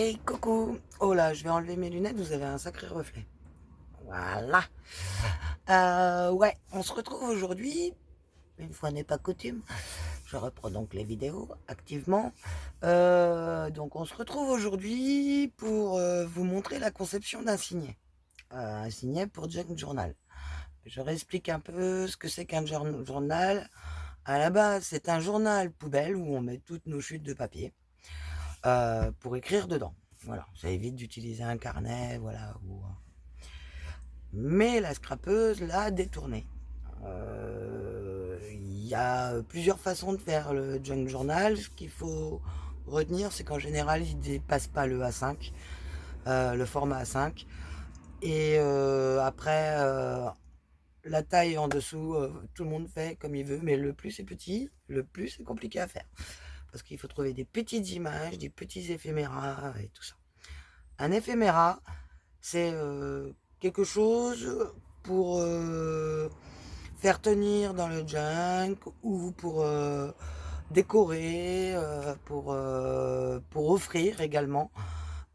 Hey, coucou! Oh là, je vais enlever mes lunettes, vous avez un sacré reflet. Voilà. Ouais, on se retrouve aujourd'hui, une fois n'est pas coutume. Je reprends donc les vidéos activement. Donc on se retrouve aujourd'hui pour vous montrer la conception d'un signet. Un signet pour Junk Journal. Je réexplique un peu ce que c'est qu'un journal. À la base, c'est un journal poubelle où on met toutes nos chutes de papier. Pour écrire dedans. Voilà, ça évite d'utiliser un carnet, voilà. Mais la scrapeuse l'a détourné. Il y a plusieurs façons de faire le junk journal. Ce qu'il faut retenir, c'est qu'en général, il ne dépasse pas le A5, le format A5. Et après, la taille en dessous, tout le monde fait comme il veut, mais le plus c'est petit, le plus c'est compliqué à faire. Parce qu'il faut trouver des petites images, des petits éphéméras et tout ça. Un éphéméra, c'est quelque chose pour faire tenir dans le junk ou pour décorer, pour offrir également.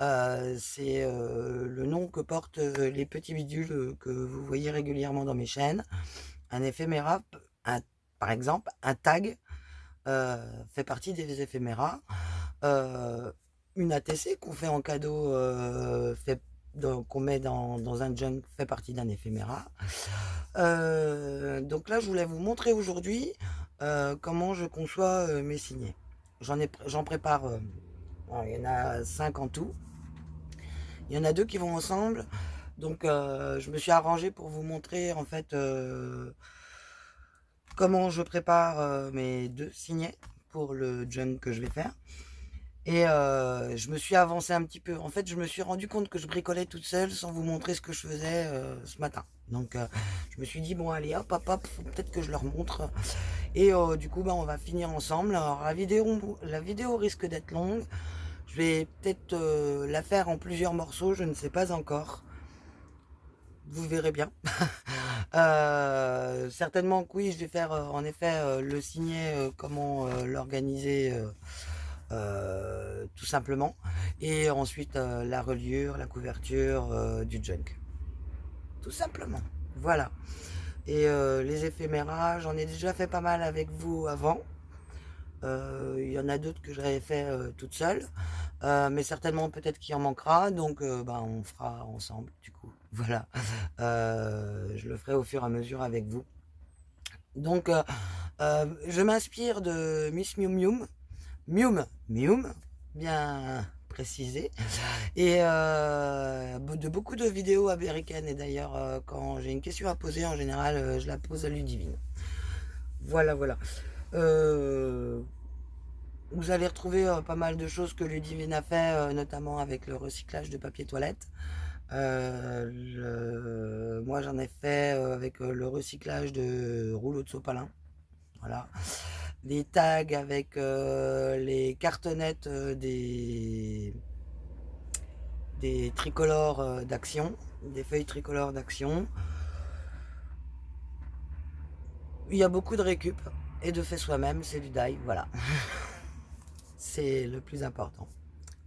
C'est le nom que portent les petits bidules que vous voyez régulièrement dans mes chaînes. Un éphéméra, par exemple, un tag fait partie des éphéméras. Une ATC qu'on fait en cadeau, qu'on met dans un junk, fait partie d'un éphéméra. Donc là, je voulais vous montrer aujourd'hui comment je conçois mes signets. J'en prépare, il y en a 5 en tout. Il y en a 2 qui vont ensemble. Donc je me suis arrangé pour vous montrer en fait comment je prépare mes 2 signets pour le junk que je vais faire. Et je me suis avancé un petit peu. En fait, je me suis rendu compte que je bricolais toute seule sans vous montrer ce que je faisais ce matin. Donc, je me suis dit, bon, allez, hop, hop, hop, faut peut-être que je leur montre. Et du coup, bah, on va finir ensemble. Alors, la vidéo risque d'être longue. Je vais peut-être la faire en plusieurs morceaux, je ne sais pas encore. Vous verrez bien. Certainement que oui, je vais faire en effet le signet, comment l'organiser tout simplement. Et ensuite la reliure, la couverture du junk. Tout simplement. Voilà. Et les éphéméras, j'en ai déjà fait pas mal avec vous avant. Il y en a d'autres que j'avais fait toute seule. Mais certainement peut-être qu'il en manquera. Donc ben, on fera ensemble du coup. Voilà. Je le ferai au fur et à mesure avec vous. Donc je m'inspire de Miss Mium Mium. Mium Mium, bien précisé. Et de beaucoup de vidéos américaines. Et d'ailleurs, quand j'ai une question à poser, en général, je la pose à Ludivine. Voilà, voilà. Euh, vous allez retrouver pas mal de choses que Ludivine a fait, notamment avec le recyclage de papier toilette. Moi, j'en ai fait avec le recyclage de rouleaux de sopalin. Voilà. Les tags avec les cartonnettes des tricolores d'action, des feuilles tricolores d'action. Il y a beaucoup de récup et de fait soi-même, c'est du die, voilà. C'est le plus important.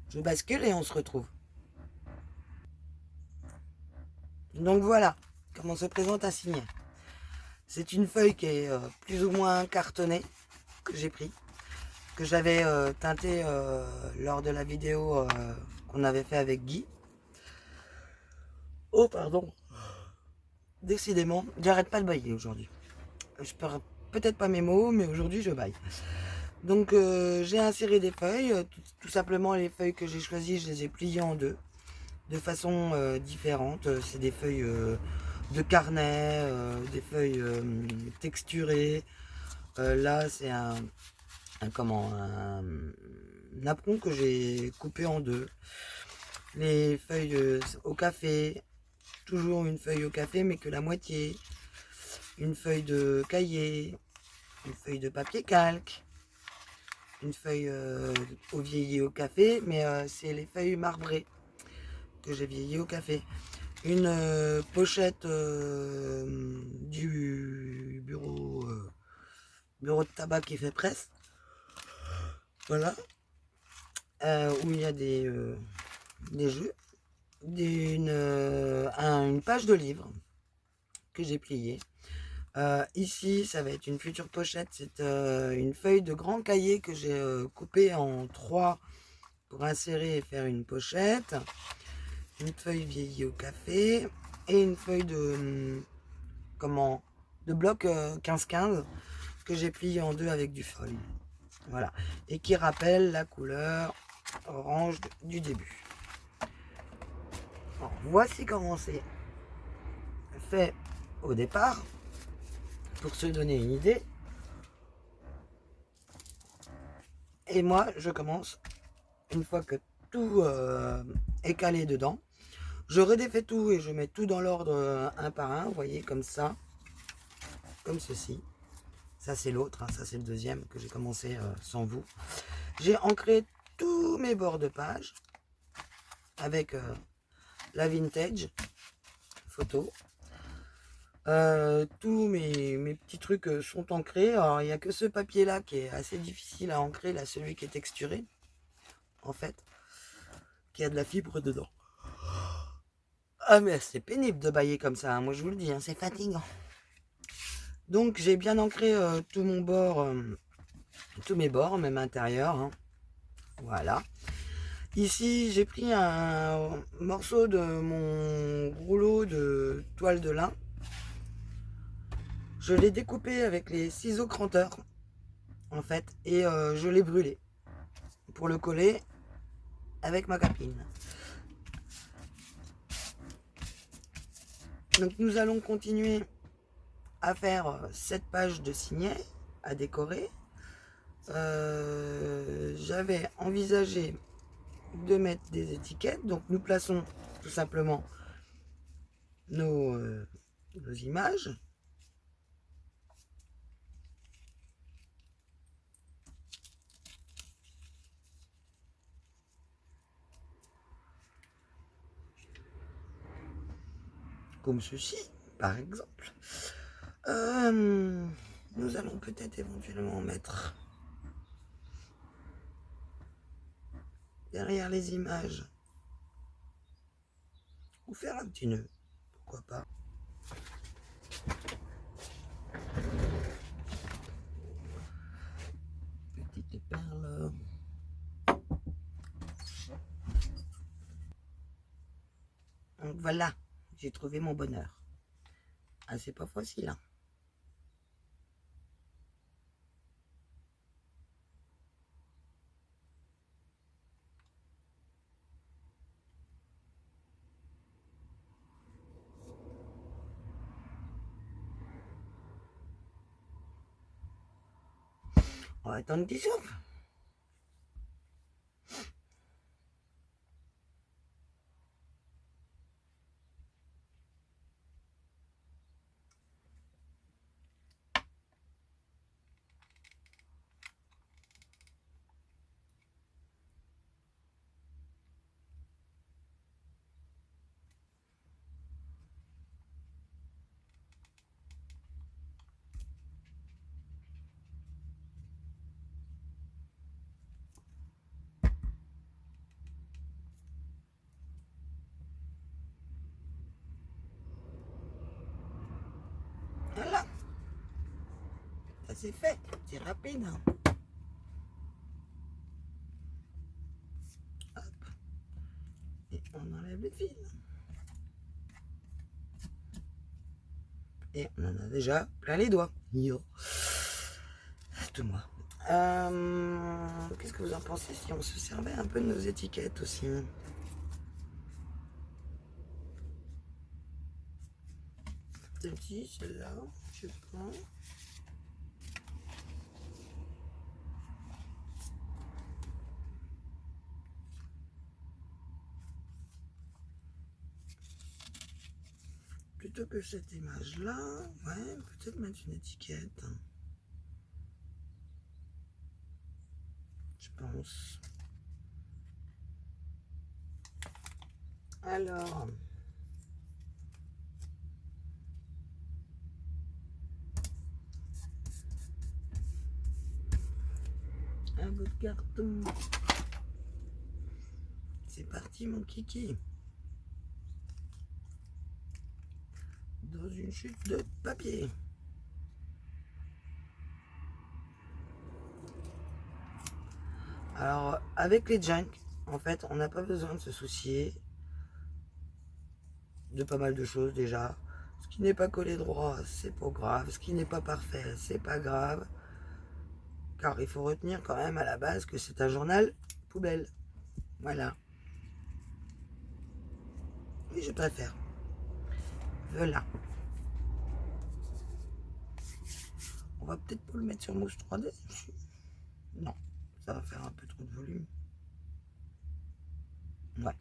Je bascule et on se retrouve. Donc voilà comment se présente un signet. C'est une feuille qui est plus ou moins cartonnée que j'ai pris, que j'avais teinté lors de la vidéo qu'on avait fait avec Guy. Oh pardon. Décidément, j'arrête pas de bailler aujourd'hui. Je perds peut-être pas mes mots, mais aujourd'hui je baille. Donc j'ai inséré des feuilles, tout simplement les feuilles que j'ai choisies, je les ai pliées en deux, de façon différente. C'est des feuilles de carnet, des feuilles texturées. Là c'est un napperon que j'ai coupé en deux. Les feuilles au café, toujours une feuille au café mais que la moitié. Une feuille de cahier, une feuille de papier calque, une feuille au vieilli au café, mais c'est les feuilles marbrées que j'ai vieilli au café. Une pochette du bureau de tabac qui fait presse. Voilà. Où il y a des jeux, une page de livre que j'ai pliée. Ici, ça va être une future pochette. C'est une feuille de grand cahier que j'ai coupée en 3 pour insérer et faire une pochette. Une feuille vieillie au café et une feuille de bloc 15-15 que j'ai plié en 2 avec du foil. Voilà. Et qui rappelle la couleur orange du début. Alors, voici comment c'est fait au départ. Pour se donner une idée. Et moi, je commence, une fois que tout est calé dedans, je redéfais tout et je mets tout dans l'ordre un par un, vous voyez, comme ça, comme ceci. Ça, c'est l'autre, hein, ça, c'est le deuxième que j'ai commencé sans vous. J'ai ancré tous mes bords de page avec la vintage photo. Tous mes petits trucs sont ancrés. Alors il n'y a que ce papier là qui est assez difficile à ancrer, là, celui qui est texturé en fait, qui a de la fibre dedans. Ah mais c'est pénible de bailler comme ça, hein, moi je vous le dis, hein, c'est fatigant. Donc j'ai bien ancré tout mon bord, tous mes bords, même intérieur, hein. Voilà. Ici j'ai pris un morceau de mon rouleau de toile de lin. Je l'ai découpé avec les ciseaux cranteurs, en fait, et je l'ai brûlé pour le coller avec ma capine. Donc nous allons continuer à faire cette page de signet à décorer. J'avais envisagé de mettre des étiquettes, donc nous plaçons tout simplement nos images. Comme ceci, par exemple. Nous allons peut-être éventuellement mettre derrière les images ou faire un petit nœud, pourquoi pas. Petite perle. Donc voilà, j'ai trouvé mon bonheur. Ah, c'est pas facile, hein. On va attendre qu'il chauffe. Voilà, ça c'est fait, c'est rapide, hein. Hop. Et on enlève le fil. Et on en a déjà plein les doigts. Yo. Tout moi. Qu'est-ce que vous en pensez si on se servait un peu de nos étiquettes aussi? Celle-ci, celle-là, je prends. Plutôt que cette image-là, ouais, peut-être mettre une étiquette. Je pense. Alors, un bout de carton. C'est parti mon kiki. Dans une chute de papier. Alors avec les junk, en fait, on n'a pas besoin de se soucier de pas mal de choses déjà. Ce qui n'est pas collé droit, c'est pas grave. Ce qui n'est pas parfait, c'est pas grave. Car il faut retenir quand même à la base que c'est un journal poubelle. Voilà. Oui, je préfère. Voilà. On va peut-être pas le mettre sur mousse 3D. Non, ça va faire un peu trop de volume. Ouais.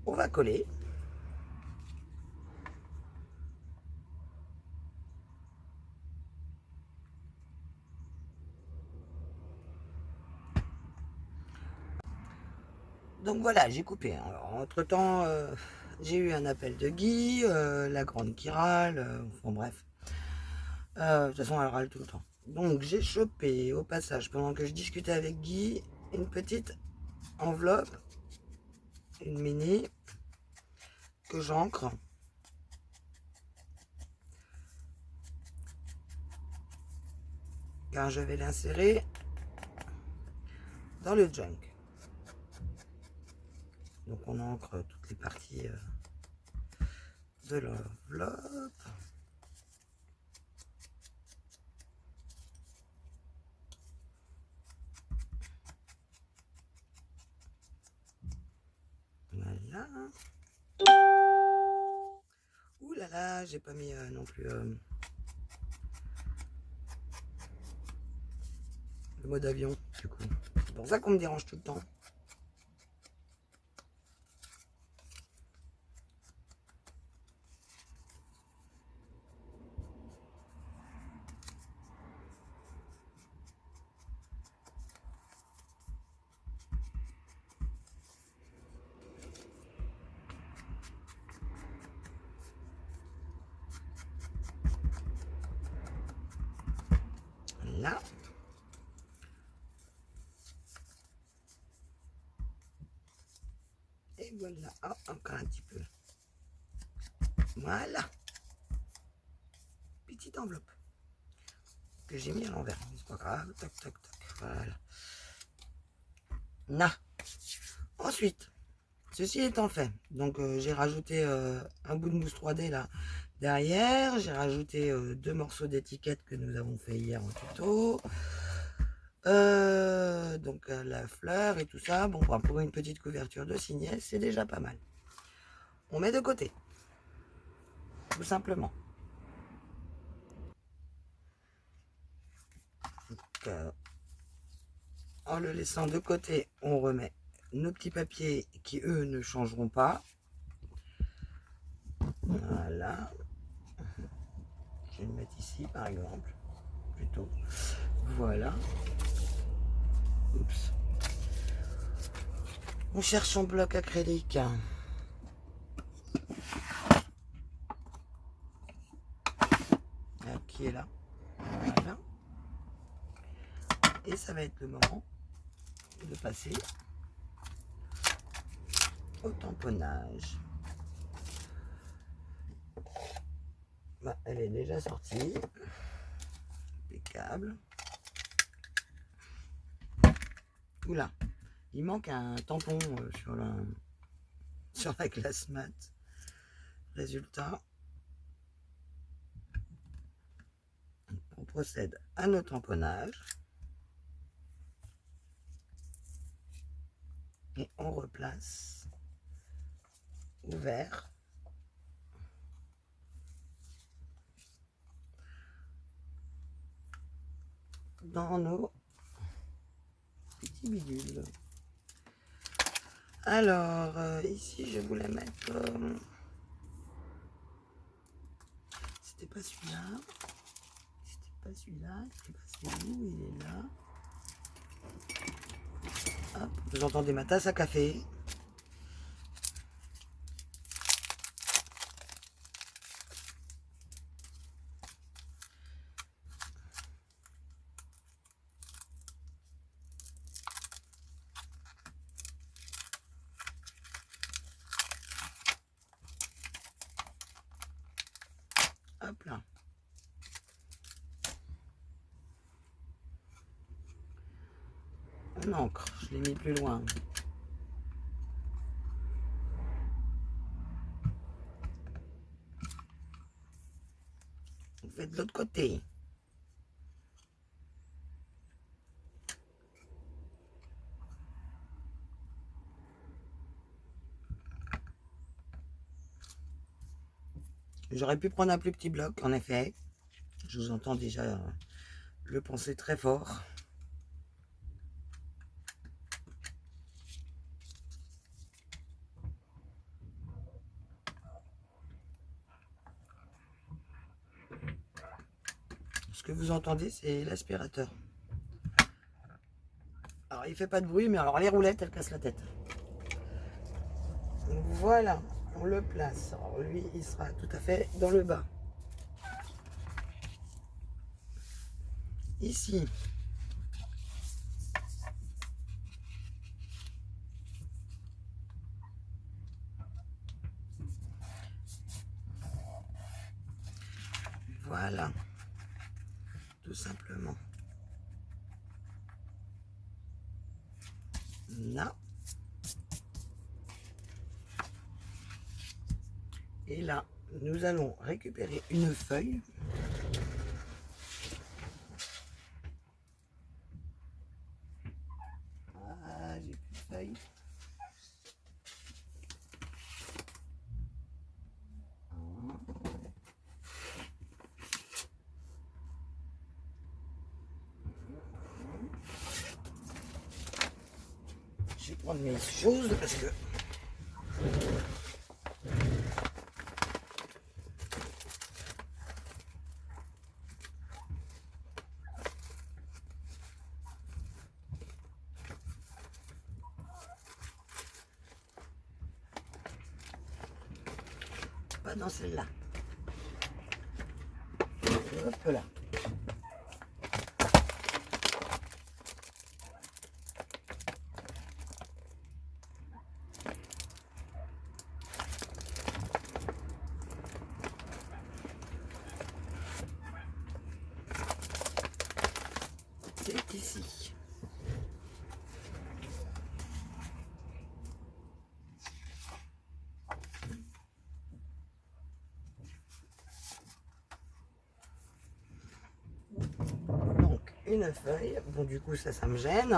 On va coller. Donc voilà, j'ai coupé. Alors, entre-temps, j'ai eu un appel de Guy, la grande qui râle, enfin bref. De toute façon, elle râle tout le temps. Donc j'ai chopé au passage, pendant que je discutais avec Guy, une petite enveloppe, une mini, que j'ancre. Car je vais l'insérer dans le junk. Donc on ancre toutes les parties de l'enveloppe. Voilà. Ouh là là, j'ai pas mis non plus le mode avion, du coup. C'est pour ça qu'on me dérange tout le temps. Là. Et voilà. Oh, encore un petit peu. Voilà. Petite enveloppe. Que j'ai mis à l'envers. C'est pas grave. Tac, tac, tac. Voilà. Na. Ensuite, ceci étant fait, donc j'ai rajouté un bout de mousse 3D là derrière. J'ai rajouté 2 morceaux d'étiquette que nous avons fait hier en tuto. Donc la fleur et tout ça. Bon, pour une petite couverture de signet, c'est déjà pas mal. On met de côté, tout simplement. Donc, en le laissant de côté, on remet nos petits papiers qui eux ne changeront pas. Voilà. Je vais le mettre ici par exemple, plutôt. Voilà. Oups. On cherche son bloc acrylique. Qui est là. Voilà. Et ça va être le moment de passer au tamponnage. Bah, elle est déjà sortie. Impeccable. Oula, il manque un tampon sur la glace mat. Résultat, on procède à nos tamponnages. Et on replace ouvert dans nos petits bidules. Alors, ici, je voulais mettre... c'était pas celui-là. C'était pas celui-là. C'était pas celui-là. Il est là. Hop, vous entendez ma tasse à café. Hop là. En encre, je l'ai mis plus loin. On fait de l'autre côté. J'aurais pu prendre un plus petit bloc, en effet. Je vous entends déjà le penser très fort. Ce que vous entendez, c'est l'aspirateur. Alors, il fait pas de bruit, mais alors les roulettes, elles cassent la tête. Donc, voilà, on le place. Alors, lui, il sera tout à fait dans le bas. Ici. Voilà. Tout simplement. Là. Et là, nous allons récupérer une feuille. Ah, j'ai plus de feuille. Je vais prendre mes choses parce que pas dans celle-là. Hop là. C'est ici. Donc, une feuille. Bon, du coup, ça me gêne.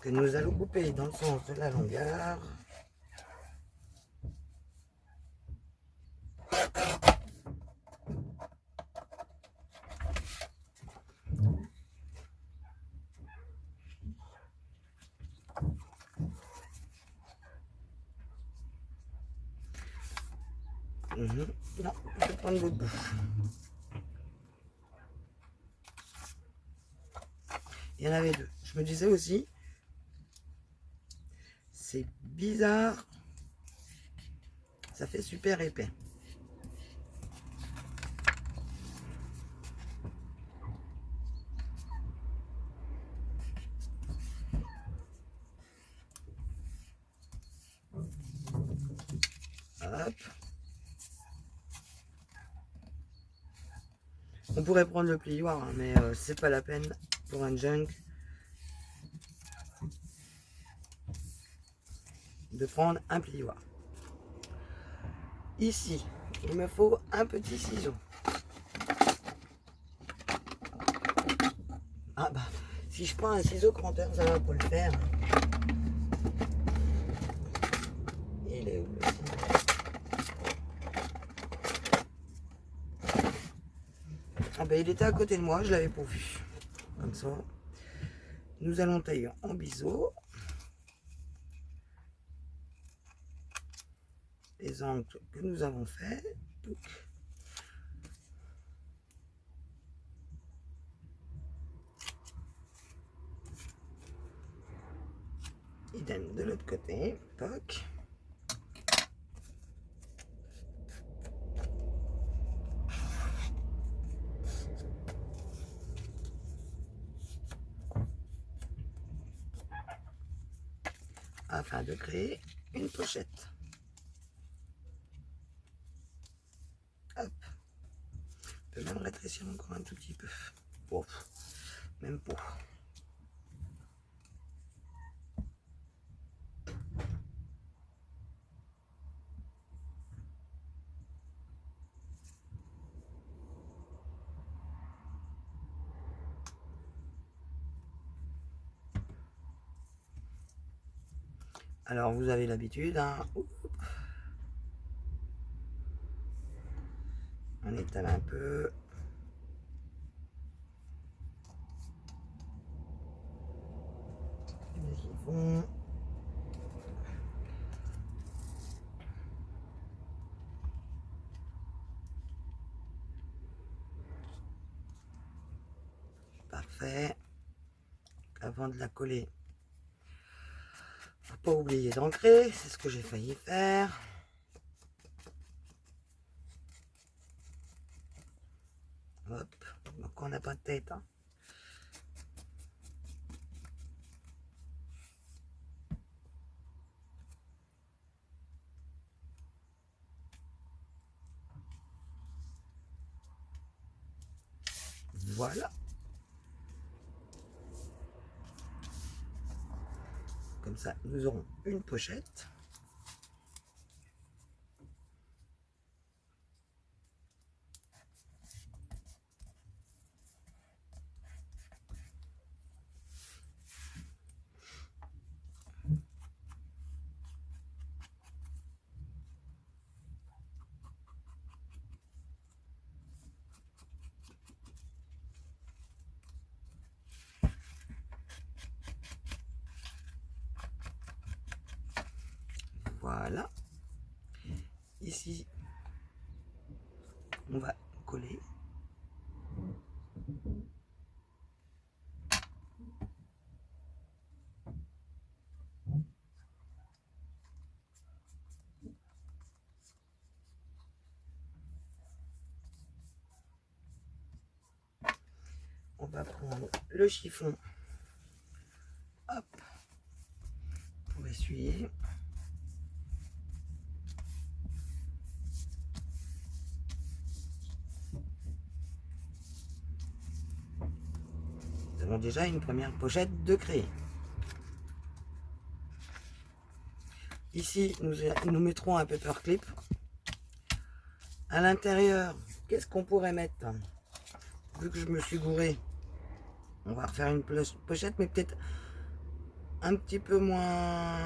Que nous allons couper dans le sens de la longueur. Non, je vais prendre l'autre bout. Il y en avait deux. Je me disais aussi, c'est bizarre. Ça fait super épais. Hop. On pourrait prendre le plioir, hein, mais c'est pas la peine pour un junk de prendre un plioir. Ici, il me faut un petit ciseau. Ah bah, si je prends un ciseau cranteur, ça va pas le faire. Il est où le ciseau? Ah bah, il était à côté de moi, je l'avais pas vu. Comme ça, nous allons tailler en biseau. Les angles que nous avons fait. Idem de l'autre côté. Toc. Afin de créer une pochette. peux même rétrécir encore un tout petit peu. Bon, même pas. Alors vous avez l'habitude, hein. On étale un peu. Le chiffon. Parfait. Avant de la coller, faut pas oublier d'ancrer, c'est ce que j'ai failli faire. Hop, donc on n'a pas de tête, hein. Voilà. Comme ça, nous aurons une pochette. Voilà. Ici, on va coller. On va prendre le chiffon, hop, pour essuyer. Nous avons déjà une première pochette de créée. Ici, nous mettrons un paperclip. À l'intérieur, qu'est-ce qu'on pourrait mettre? Vu que je me suis gouré, on va refaire une pochette, mais peut-être un petit peu moins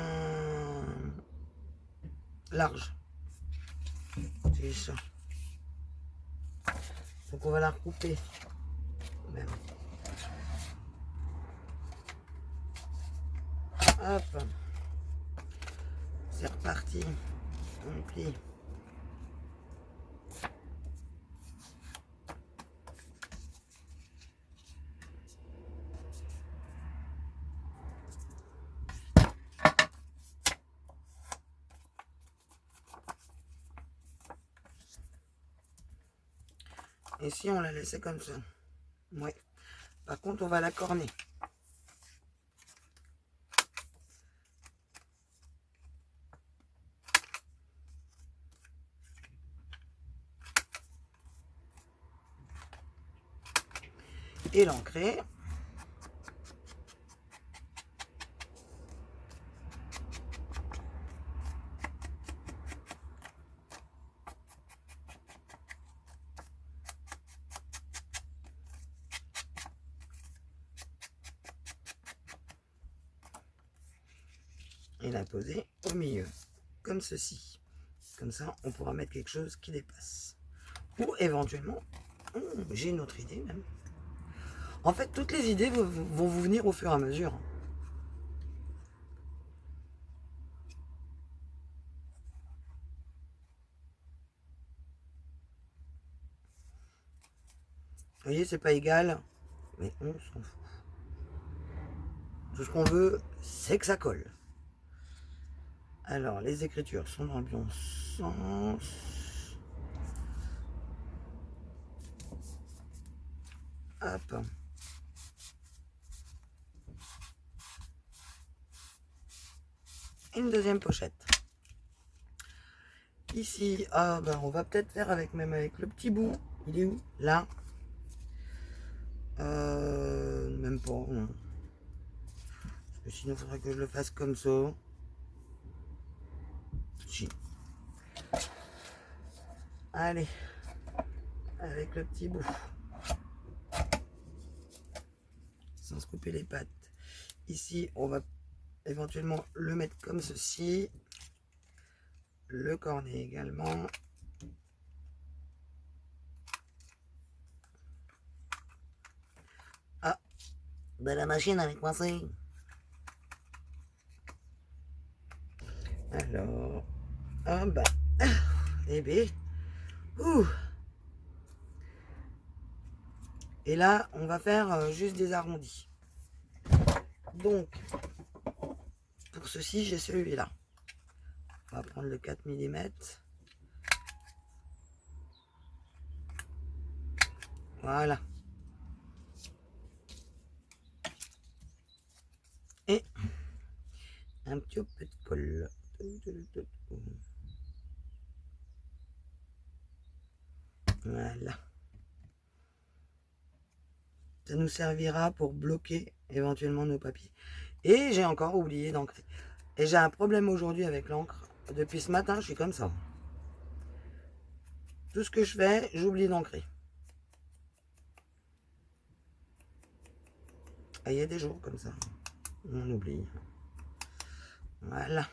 large. C'est ça. Donc on va la recouper. Même. Hop. C'est reparti. On plie. Et si on la laissait comme ça? Ouais. Par contre, on va la corner. Et l'ancrer. Et la poser au milieu, comme ceci. Comme ça, on pourra mettre quelque chose qui dépasse. Ou éventuellement, j'ai une autre idée même. En fait, toutes les idées vont vous venir au fur et à mesure. Vous voyez, c'est pas égal, mais on s'en fout. Tout ce qu'on veut, c'est que ça colle. Alors, les écritures sont dans le bon sens. Hop. Une deuxième pochette. Ici, on va peut-être faire avec même avec le petit bout Il est où? Là. Même pas, non. Parce que sinon, il faudrait que je le fasse comme ça. Si. Allez. Avec le petit bout. Sans se couper les pattes. Ici, on va éventuellement le mettre comme ceci. Le cornet également. Ah, ben la machine elle est coincée. Alors, ah bah, eh bien, ouh. Et là, on va faire juste des arrondis. Donc, pour ceci, j'ai celui-là. On va prendre le 4 mm. Voilà. Et un petit peu de colle. Voilà. Ça nous servira pour bloquer éventuellement nos papiers. Et j'ai encore oublié d'encrer. Et j'ai un problème aujourd'hui avec l'encre. Depuis ce matin, je suis comme ça. Tout ce que je fais, j'oublie d'ancrer. Ah, il y a des jours comme ça. On oublie. Voilà.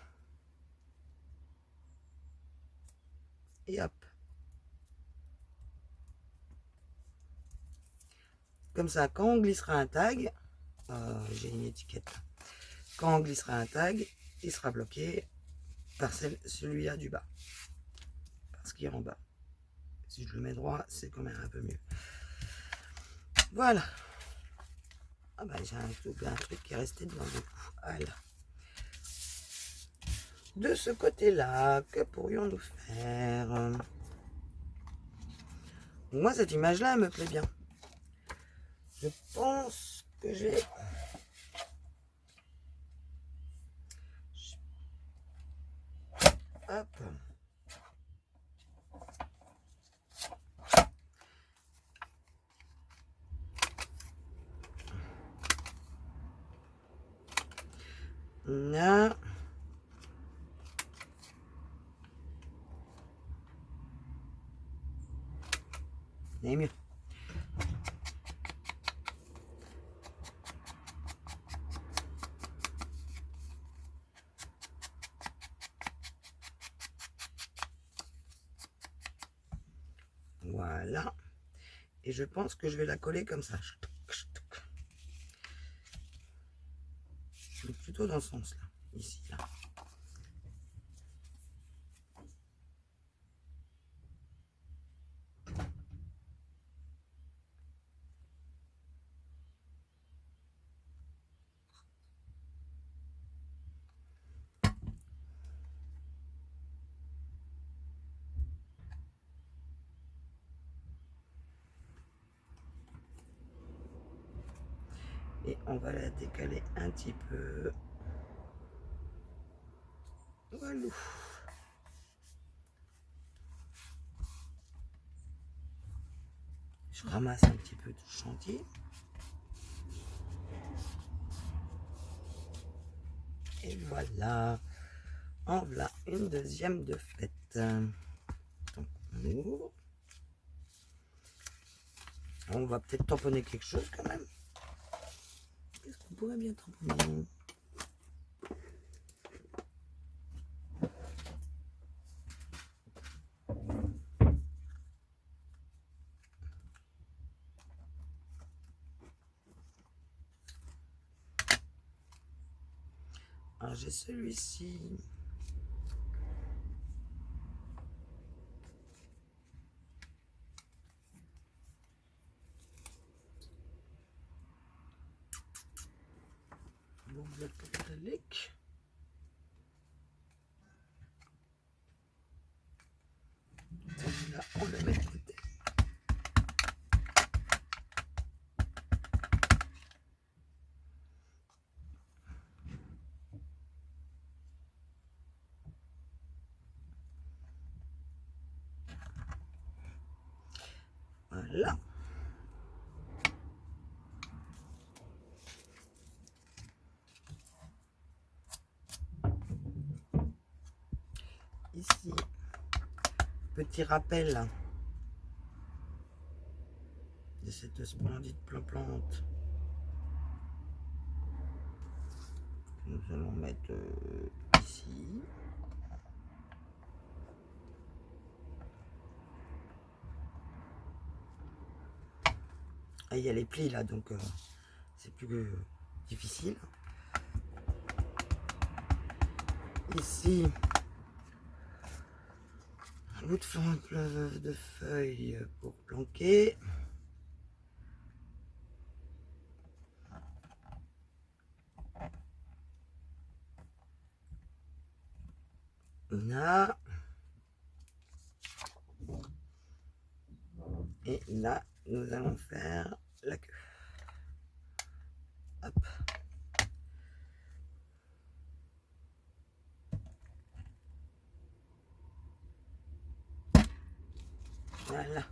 Et hop. Comme ça, quand on glissera un tag, j'ai une étiquette. Quand on glissera un tag, il sera bloqué par celui-là du bas. Parce qu'il est en bas. Si je le mets droit, c'est quand même un peu mieux. Voilà. Ah bah j'ai un truc qui est resté dedans du coup. Voilà. De ce côté-là, que pourrions-nous faire? Moi, cette image-là, elle me plaît bien. Je pense que j'ai... Hop. Là. C'est mieux. Voilà. Et je pense que je vais la coller comme ça. Plutôt dans ce sens-là. Ici, là. Et on va la décaler un petit peu. Voilà. Je ramasse un petit peu du chantier. Et voilà. En voilà une deuxième de faite. Donc on ouvre. On va peut-être tamponner quelque chose quand même. Qu'est-ce qu'on pourrait bien tamponner? Alors j'ai celui-ci. Bon, bloc métallique. Celui-là, on le met de côté. Voilà. Ici, petit rappel de cette splendide plante. Nous allons mettre ici. Ah, il y a les plis là, donc c'est plus difficile. Ici, un bout de feuilles pour planquer. Là. Et là, nous allons faire la queue. Hop. Voilà.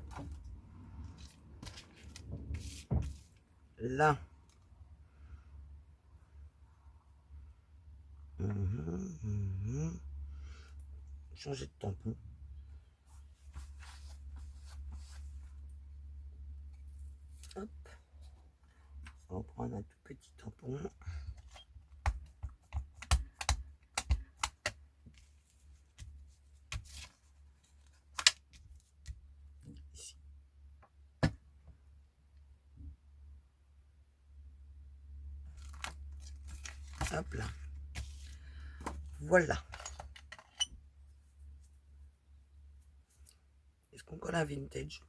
Là. Changer de tampon. Hop. On va prendre un tout petit tampon. Ici. Hop là. Voilà. Est-ce qu'on colle un vintage?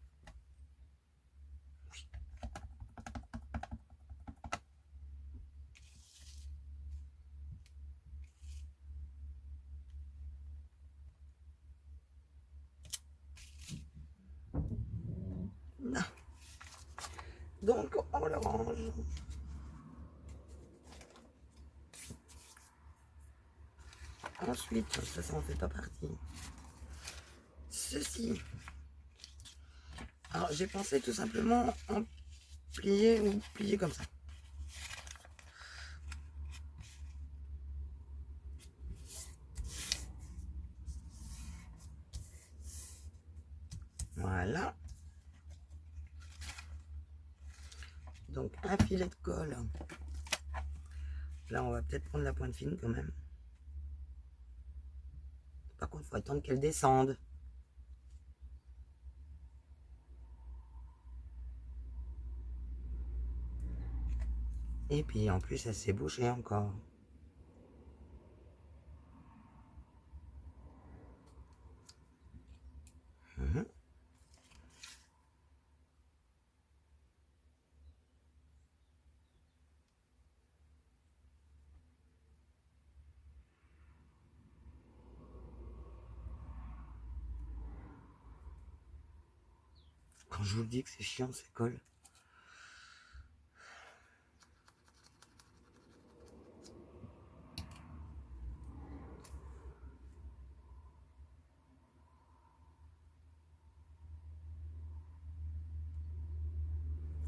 Oui. Non. Donc, on le range. Ensuite, ça en fait pas partie. Ceci. Alors, j'ai pensé tout simplement en plier ou plier comme ça. Voilà. Donc, un filet de colle. Là, on va peut-être prendre la pointe fine quand même. Par contre, il faut attendre qu'elle descende. Et puis, en plus, elle s'est bouchée encore. Quand je vous dis que c'est chiant, ça colle.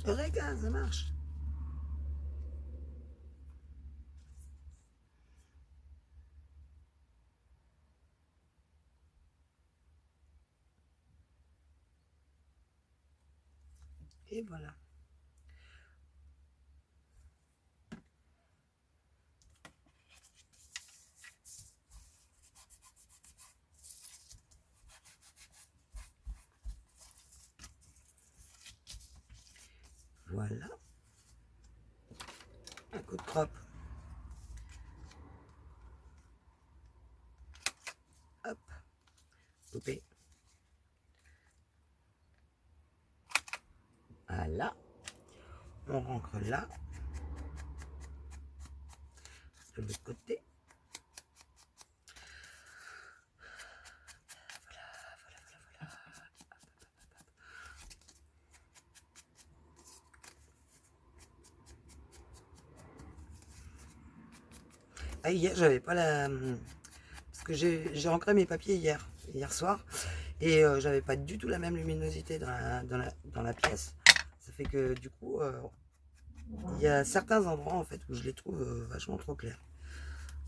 Regarde, ça marche. Et voilà. Voilà. Un coup de croppe. Hop. Coupé. Voilà. On rentre là. De l'autre côté. Voilà. Ah, hier, j'avais pas la... Parce que j'ai rentré mes papiers hier soir. Et j'avais pas du tout la même luminosité dans la pièce. Ça fait que du coup, il y a certains endroits en fait où je les trouve vachement trop clairs.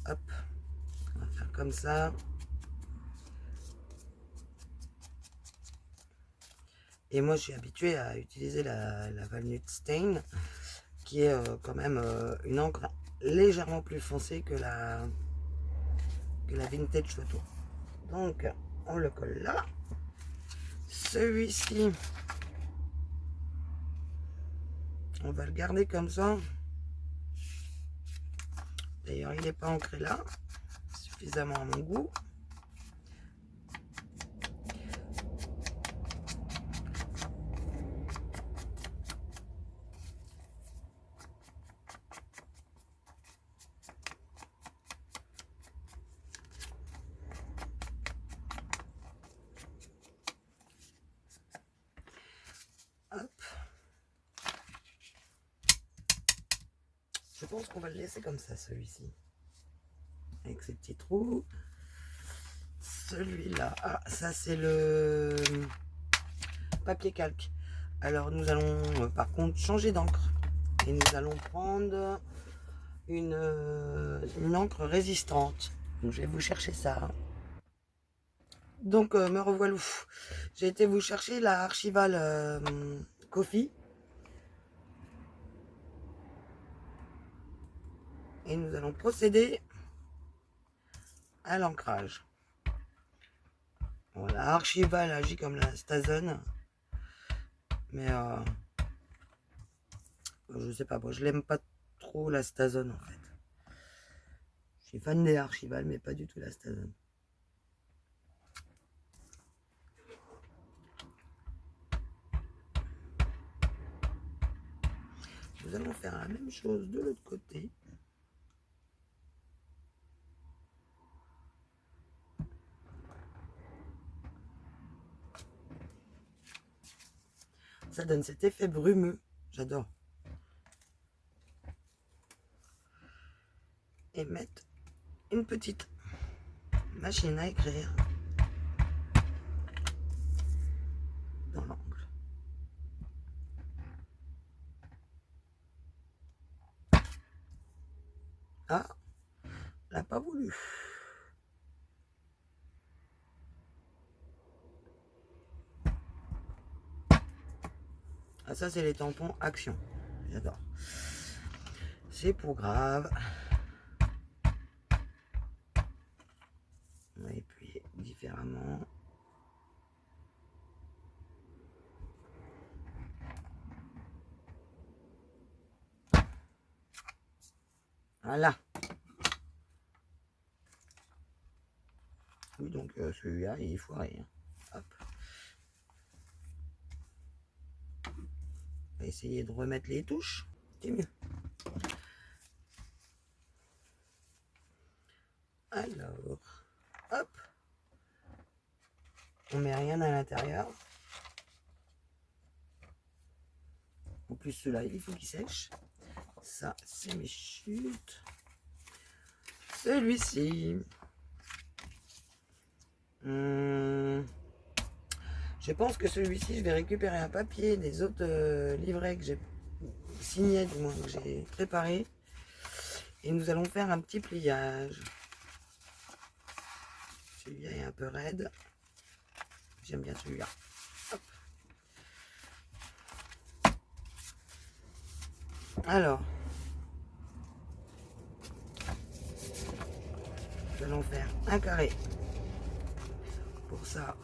Hop, on va faire comme ça. Et moi, je suis habituée à utiliser la Walnut Stain, qui est quand même une encre légèrement plus foncée que la Vintage Photo. Donc, on le colle là. Celui-ci, on va le garder comme ça. D'ailleurs, il n'est pas ancré là, suffisamment à mon goût. Hop. Je pense qu'on va le laisser comme ça, celui-ci. Avec ses petits trous. Celui-là, ah, ça c'est le papier calque. Alors nous allons par contre changer d'encre. Et nous allons prendre une encre résistante. Donc je vais vous chercher ça. Donc me revoilà. J'ai été vous chercher la Archival Coffee. Et nous allons procéder à l'ancrage. Voilà, Archival agit comme la Stazen. Mais je sais pas, moi je l'aime pas trop la Stazen en fait. Je suis fan des Archival, mais pas du tout la Stazen. Nous allons faire la même chose de l'autre côté. Ça donne cet effet brumeux. J'adore. Et mettre une petite machine à écrire dans l'angle. Ah, elle n'a pas voulu. Ah, ça, c'est les tampons Action. J'adore. C'est pour grave. Et puis, différemment. Voilà. Oui, donc celui-là, il est foiré. Hein. Hop. On va essayer de remettre les touches. C'est mieux. Alors, hop. On met rien à l'intérieur. En plus, ceux-là, il faut qu'ils sèchent. Ça, c'est mes chutes. Celui-ci. Je pense que celui-ci, je vais récupérer un papier des autres livrets que j'ai signés, du moins que j'ai préparé. Et nous allons faire un petit pliage. Celui-là est un peu raide. J'aime bien celui-là. Alors, nous allons faire un carré. Pour ça,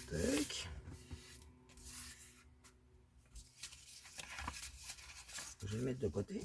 tac. Je vais le mettre de côté.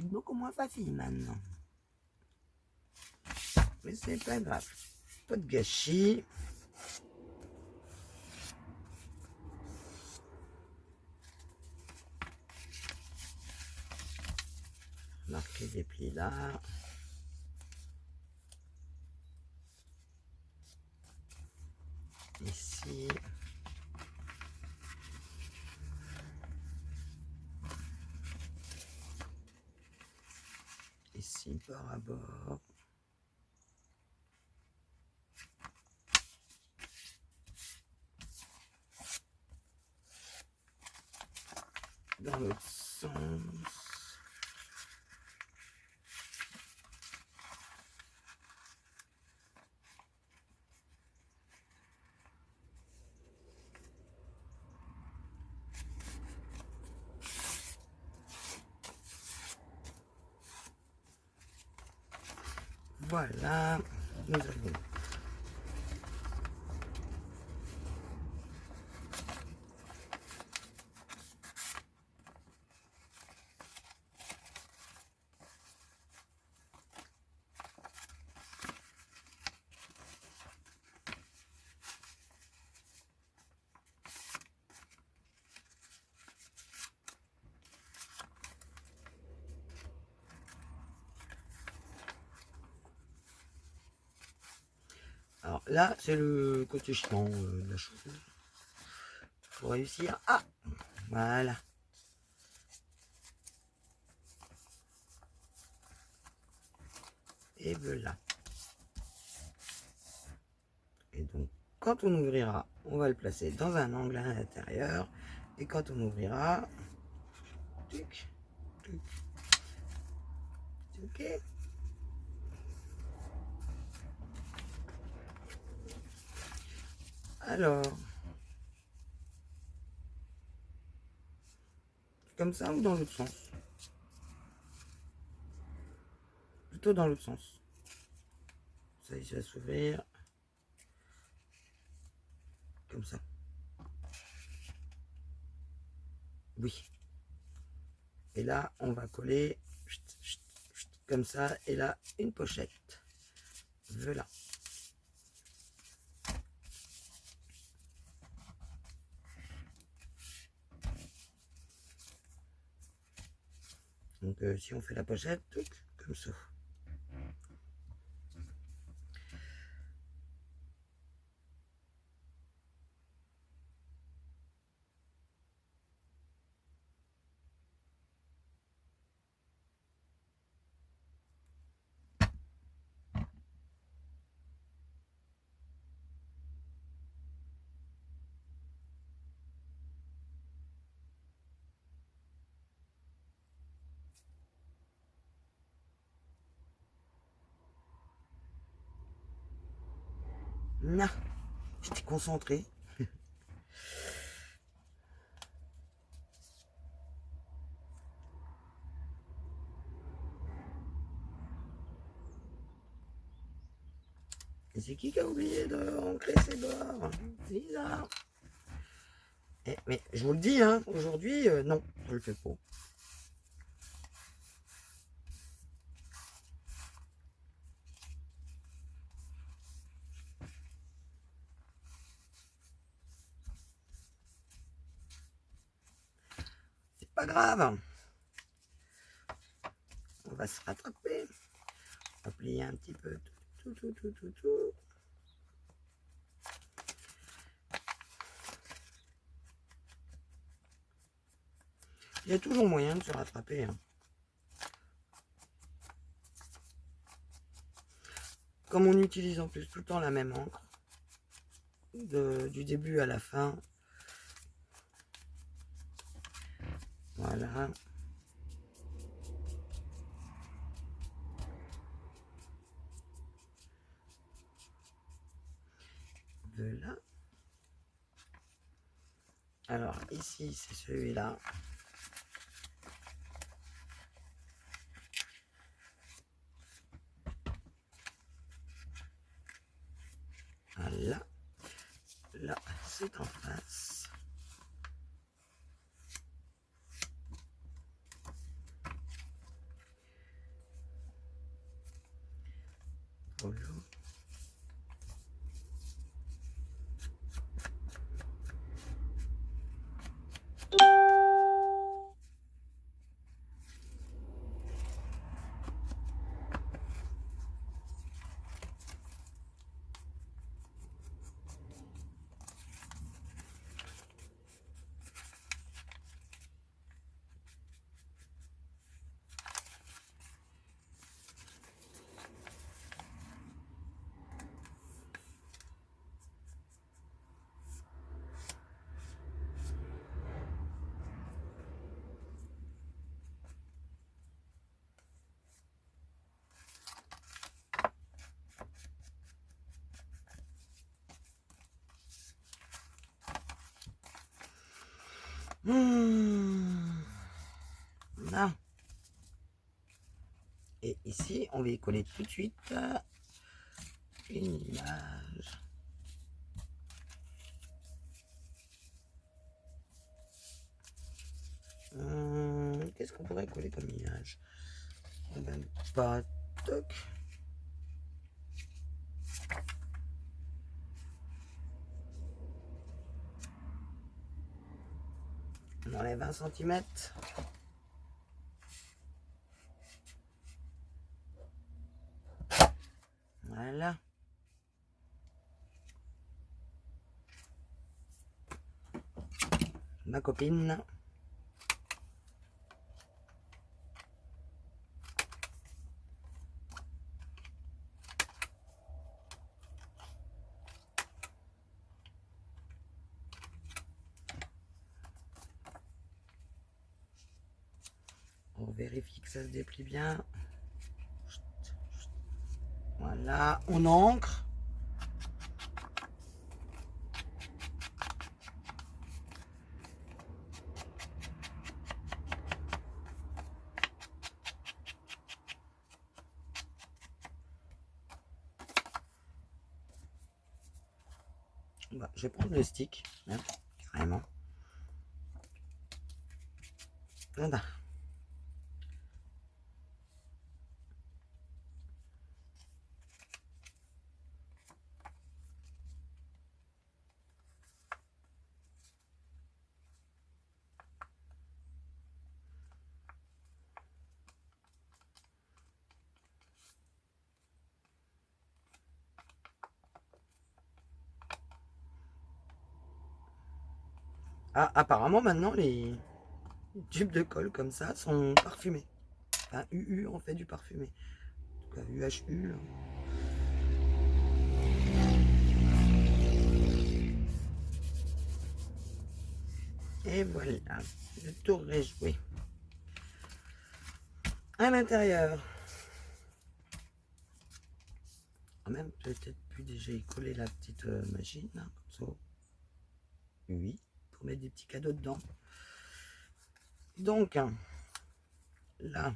beaucoup moins facile maintenant. Mais c'est pas grave. Pas de gâchis. Marquer des plis là. Ici. Ici, bord à bord. Dans l'autre sens. Voilà, nous avons alors là, c'est le côté chiant de la chose. Pour réussir. Ah, voilà. Et voilà. Et donc, quand on ouvrira, on va le placer dans un angle à l'intérieur. Et quand on ouvrira, tuc, tuc, ok. Alors, comme ça ou dans l'autre sens? Plutôt dans l'autre sens. Ça, il va s'ouvrir. Comme ça. Oui. Et là, on va coller comme ça. Et là, une pochette. Voilà. Donc, si on fait la pochette, comme ça. Non, j'étais concentré. Et c'est qui a oublié d'ancrer ses bords? C'est bizarre. Mais je vous le dis, hein, aujourd'hui, non, je le fais pas. C'est pas grave. On va se rattraper. On va plier un petit peu tout. Il y a toujours moyen de se rattraper. Hein. Comme on utilise en plus tout le temps la même encre, du début à la fin. Voilà. Voilà. Alors ici, c'est celui-là. Voilà. Là, c'est en face. Polo. Là. Et ici, on va y coller tout de suite une image. Qu'est-ce qu'on pourrait coller comme image? Même pas. Toc. On enlève 20 cm. Voilà. Ma copine. On vérifie que ça se déplie bien. Voilà, on ancre. Bah, je vais prendre le stick, hein, carrément. Voilà. Ah, apparemment maintenant les tubes de colle comme ça sont parfumés. Enfin, UU on fait du parfumé. En tout cas, UHU. Et voilà, le tour est joué. À l'intérieur. Même peut-être pu déjà y coller la petite machine, hein, comme ça. Oui, pour mettre des petits cadeaux dedans. Donc, là,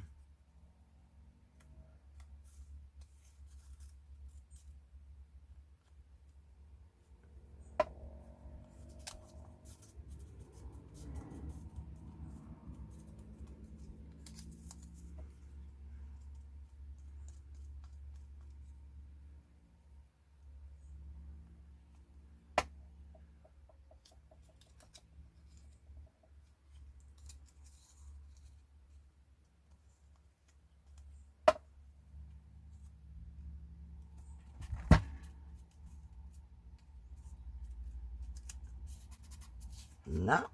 là,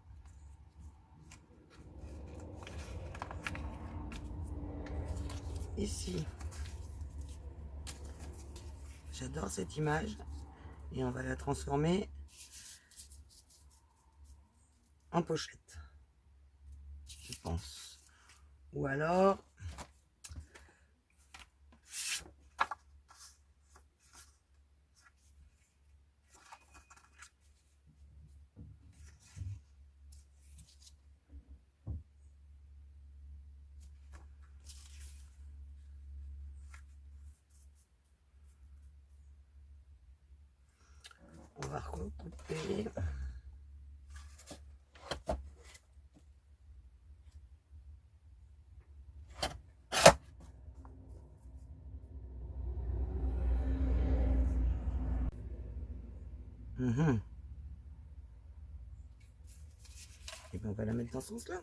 ici. J'adore cette image et on va la transformer en pochette, je pense. Ou alors, on va recouper. Mhm. Et bien on va la mettre dans ce sens-là.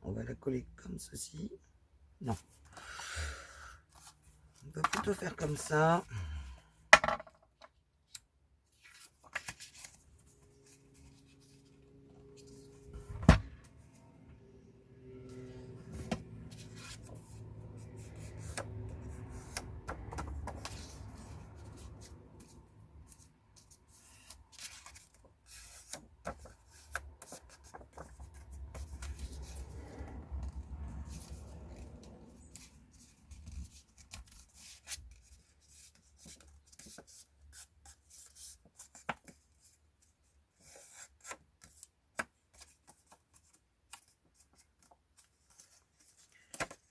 On va la coller comme ceci. Non. On va plutôt faire comme ça.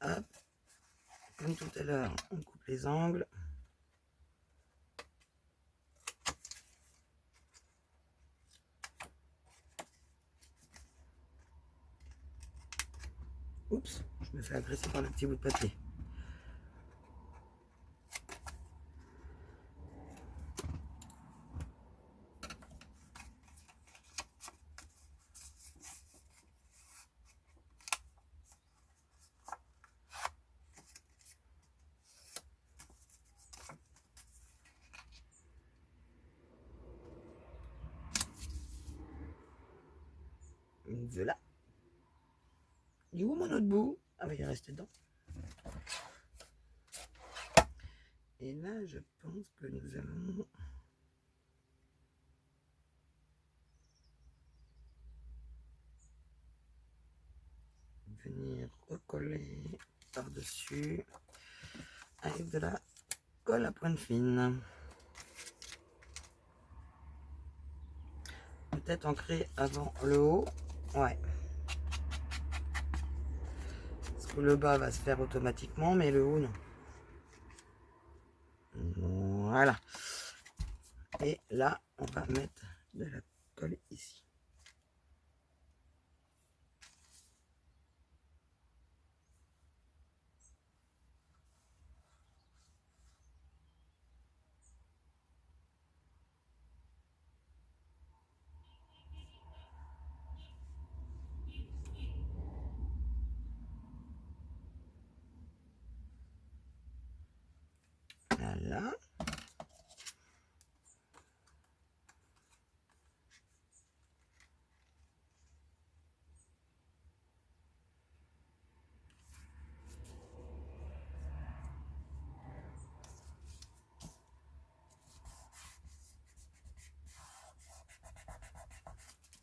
Hop. Comme tout à l'heure, on coupe les angles. Oups, je me fais agresser par le petit bout de papier. Voilà. Il est où mon autre bout? Ah bah il reste dedans. Et là, je pense que nous allons venir recoller par-dessus avec de la colle à pointe fine. Peut-être ancrer avant le haut. Ouais. Parce que le bas va se faire automatiquement, mais le haut, non. Voilà. Et là, on va mettre de la colle ici. Voilà.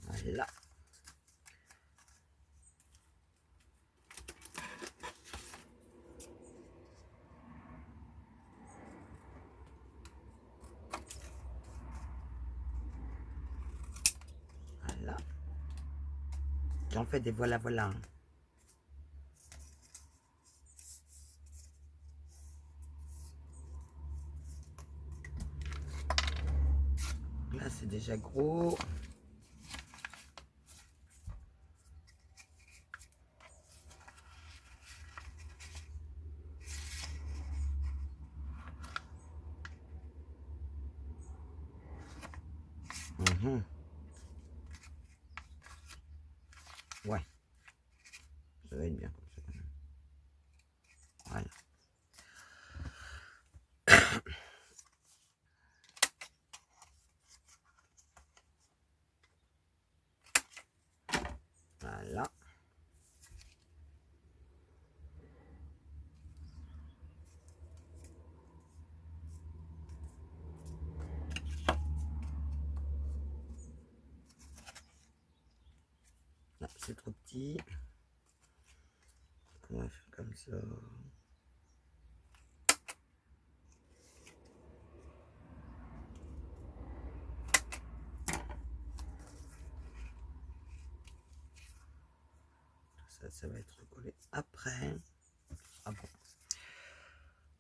Voilà. Voilà. J'en fais des voilà. Là, c'est déjà gros. Mhm. Ouais. Ça va être bien comme ça. Voilà. Voilà. Là, c'est trop petit. On va faire comme ça. Ça va être recollé après. Ah bon.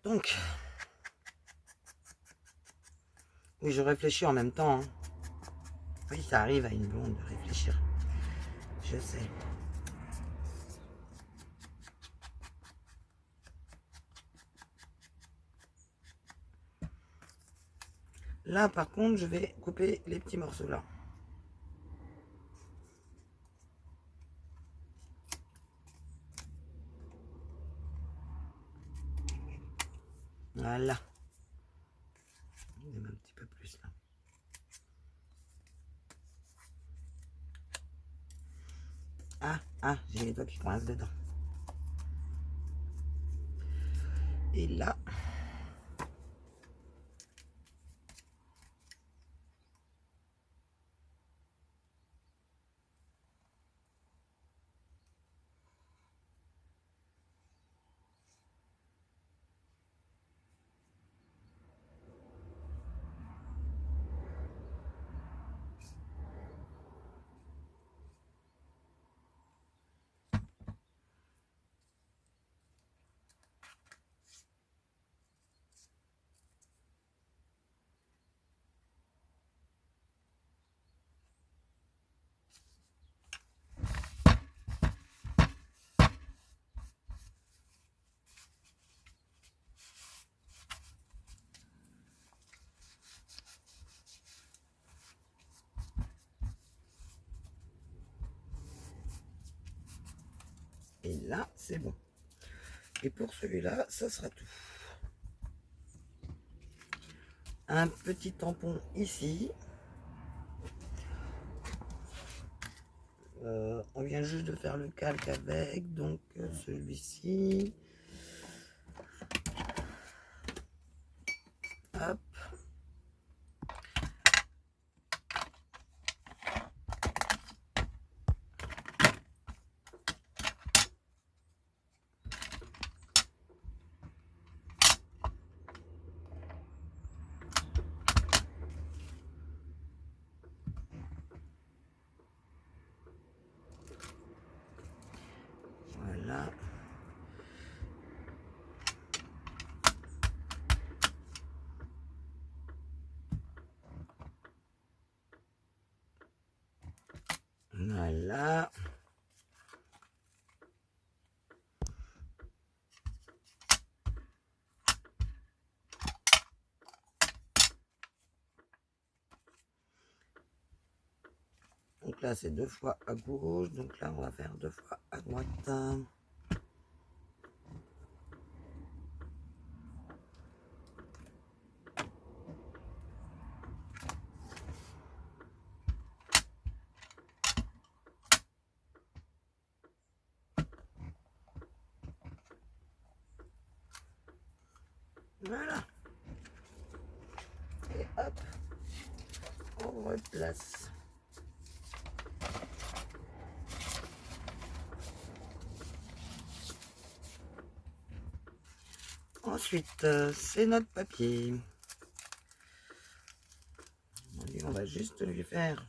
Donc, oui, je réfléchis en même temps. Hein. Oui, ça arrive à une blonde de réfléchir. Je sais. Là, par contre, je vais couper les petits morceaux là. Voilà. Même un petit peu plus là. J'ai les doigts qui coincent dedans. Et là, et là, c'est bon. Et pour celui-là, ça sera tout. Un petit tampon ici. On vient juste de faire le calque avec, donc celui-ci. Hop. Voilà. Voilà. Donc là, c'est 2 fois à gauche. Donc là, on va faire 2 fois à droite. Voilà. Et hop, on replace. Ensuite, c'est notre papier. On va juste lui faire,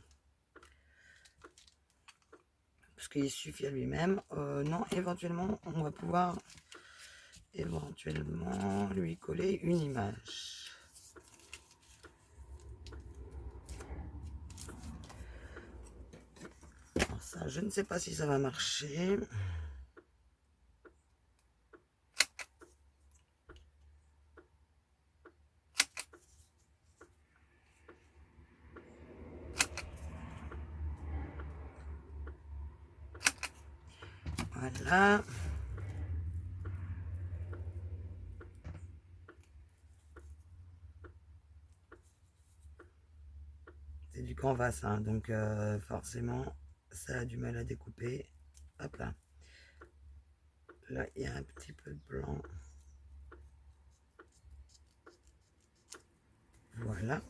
parce qu'il suffit à lui-même. Non, éventuellement, on va pouvoir éventuellement lui coller une image. Alors ça, je ne sais pas si ça va marcher. Voilà. C'est du canvas, hein, donc forcément, ça a du mal à découper. Hop là. Là, il y a un petit peu de blanc. Voilà.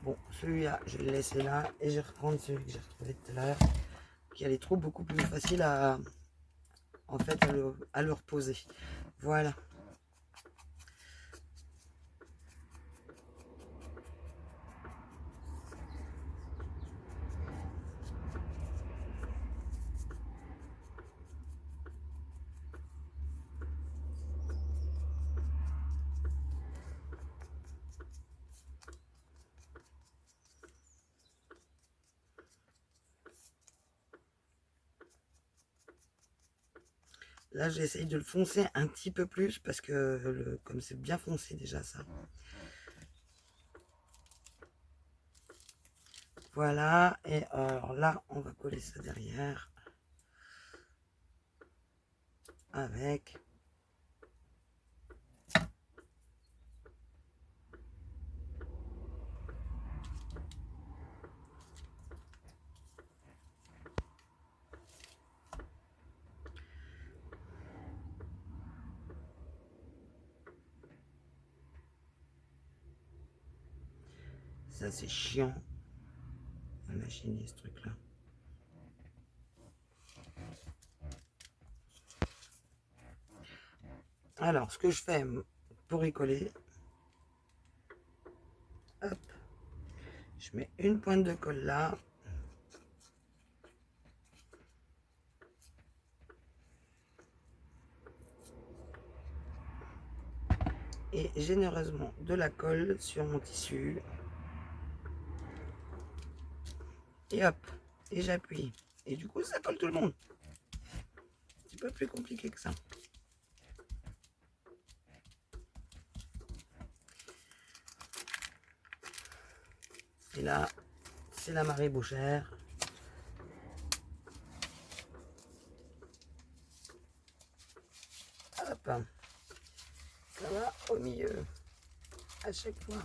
Bon, celui-là, je vais le laisser là et je vais reprendre celui que j'ai retrouvé tout à l'heure, qui a les trous beaucoup plus faciles à, en fait, à le reposer. Voilà. Là, j'essaye de le foncer un petit peu plus parce que comme c'est bien foncé déjà ça. Voilà, et alors là, on va coller ça derrière avec. Ça, c'est chiant à machiner ce truc-là. Alors, ce que je fais pour y coller, hop, je mets une pointe de colle là. Et généreusement de la colle sur mon tissu. Et hop, et j'appuie. Et du coup, ça colle tout le monde. C'est pas plus compliqué que ça. Et là, c'est la marée bouchère. Hop, ça va au milieu à chaque fois.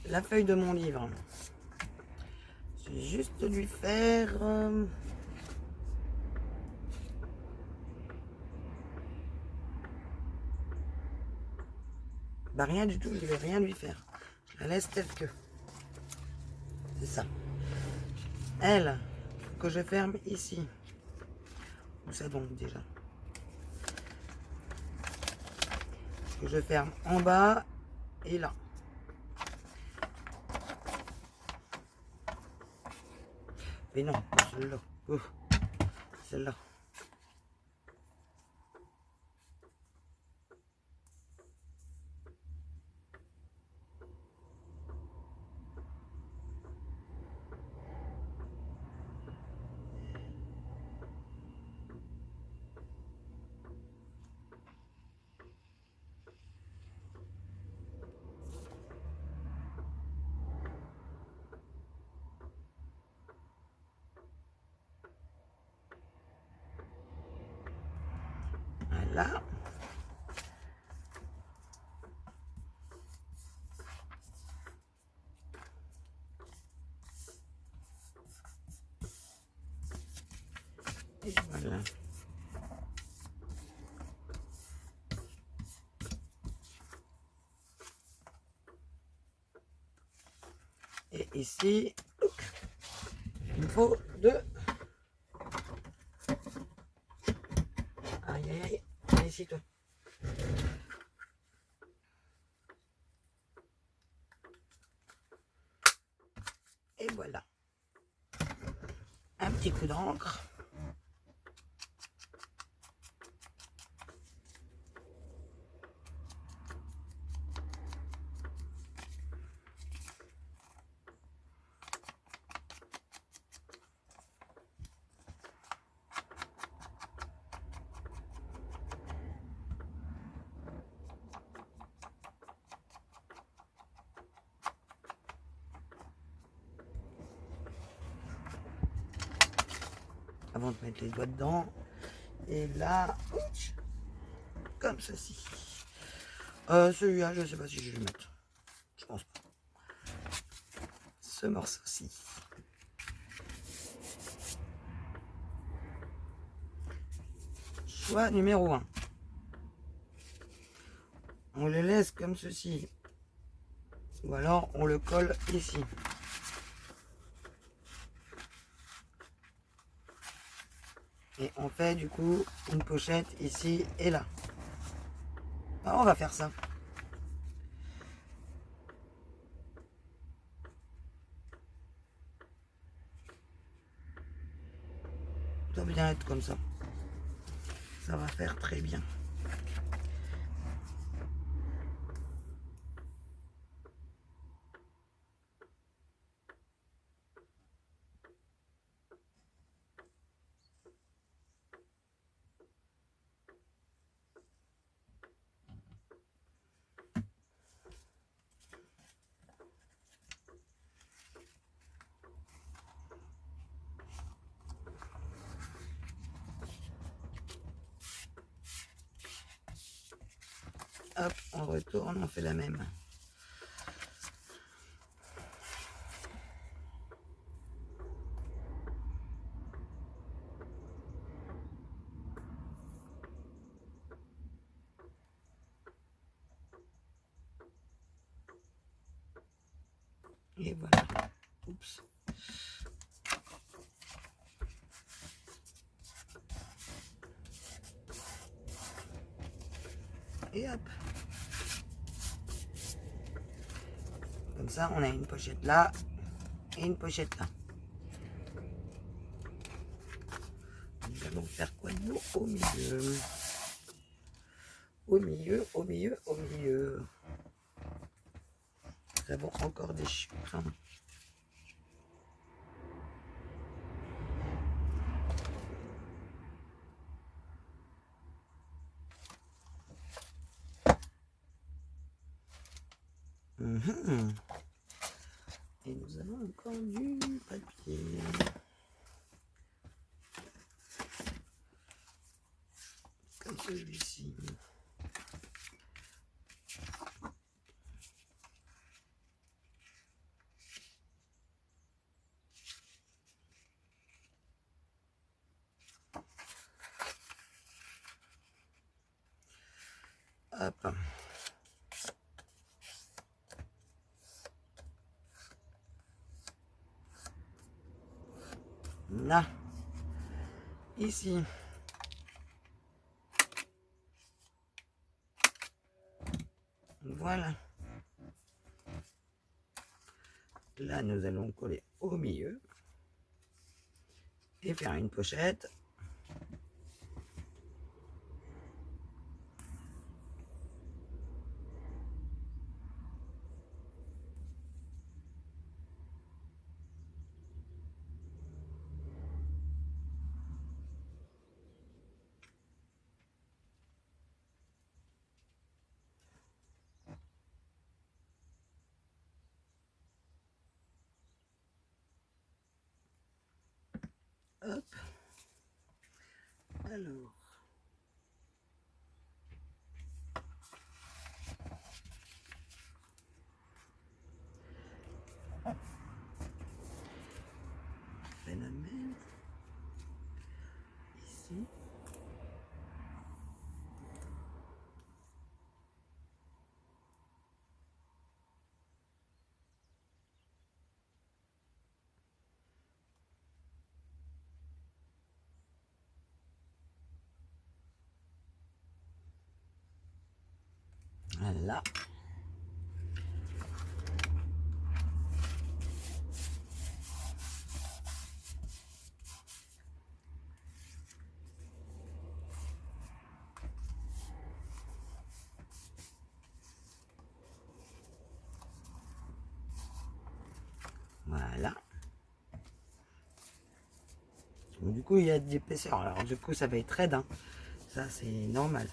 La feuille de mon livre. Je vais juste lui faire bah rien du tout, je vais rien lui faire. Je la laisse telle que. C'est ça. Elle, que je ferme ici. Où ça donc déjà? Que je ferme en bas et là. Mais non, celle-là. Celle-là. Voilà. Et voilà. Et ici, il me faut deux. Aïe, aïe, aïe. Allez, ici, toi. Et voilà. Un petit coup d'encre. Avant de mettre les doigts dedans. Et là, ouch, comme ceci. Celui-là, je ne sais pas si je vais le mettre. Je pense pas. Ce morceau-ci. Choix numéro 1. On le laisse comme ceci. Ou alors on le colle ici. Et on fait du coup une pochette ici et là. Alors on va faire ça. Ça doit bien être comme ça. Ça va faire très bien. hop, on retourne, on fait la même. Et voilà. Oups. Et hop. Comme ça, on a une pochette là et une pochette là. Nous allons faire quoi nous au milieu? Au milieu, au milieu, au milieu. Nous avons encore des chiffres. Et nous avons encore du papier. Comme celui-ci. Hop. Là. Ici. Voilà. Là, nous allons coller au milieu et faire une pochette. Hop. Alors. On fait la même. Ici. Voilà. Voilà. Donc, du coup, il y a de l'épaisseur. Alors, du coup, ça va être raide. Hein. Ça, c'est normal.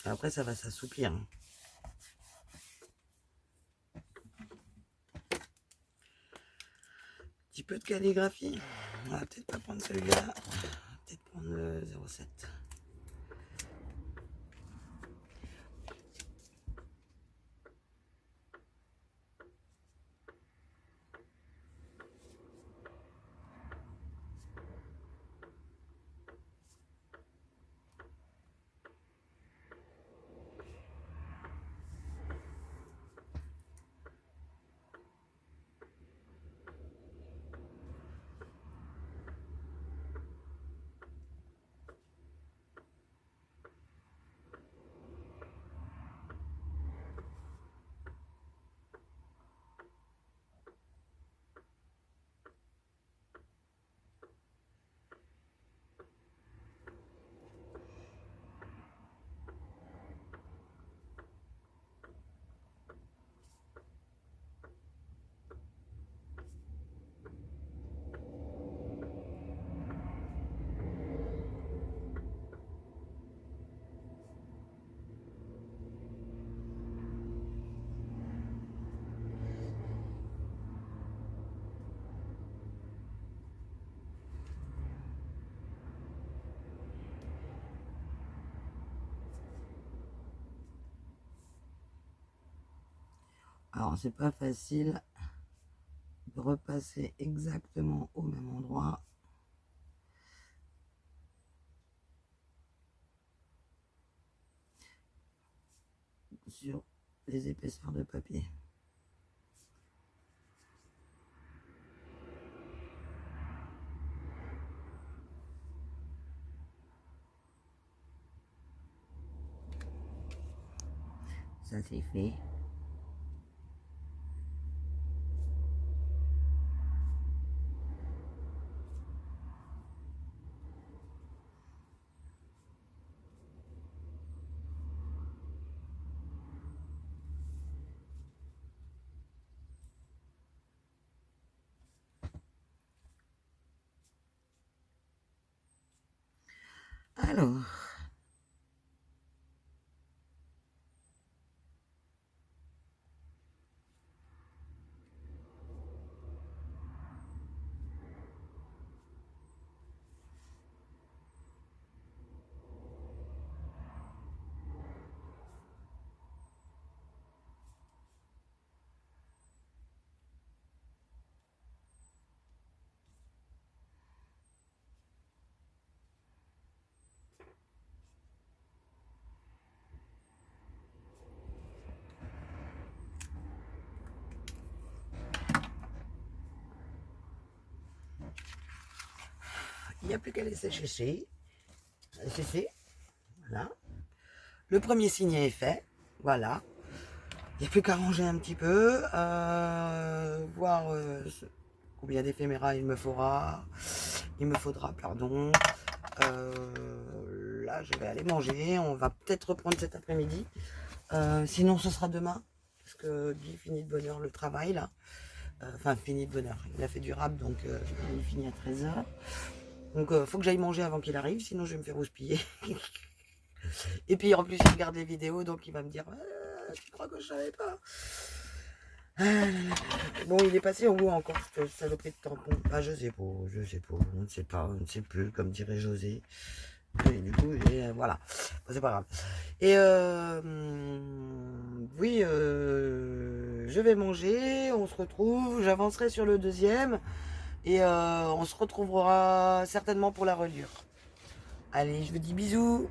Après, ça va s'assouplir. Hein. Petit peu de calligraphie. On va peut-être pas prendre celui-là. On va peut-être prendre le 07. Alors, c'est pas facile de repasser exactement au même endroit. Sur les épaisseurs de papier. Ça c'est fait. Alors, il n'y a plus qu'à laisser sécher. Voilà. Le premier signe est fait. Voilà. Il n'y a plus qu'à ranger un petit peu. Voir combien d'éphéméras il me faudra. Pardon. Là, je vais aller manger. On va peut-être reprendre cet après-midi. Sinon, ce sera demain. Parce que Guy finit de bonne heure le travail, là. Enfin, finit de bonne heure. Il a fait du rap, donc il finit à 13h. Donc, faut que j'aille manger avant qu'il arrive, sinon je vais me faire houspiller. Et puis, en plus, il regarde les vidéos, donc il va me dire tu crois que je savais pas? Bon, il est passé où encore, cette saloperie de tampon? Ah, je sais pas, on ne sait plus, comme dirait José. Et du coup, voilà, bon, c'est pas grave. Et oui, je vais manger, on se retrouve, j'avancerai sur le deuxième. Et on se retrouvera certainement pour la reliure. Allez, je vous dis bisous.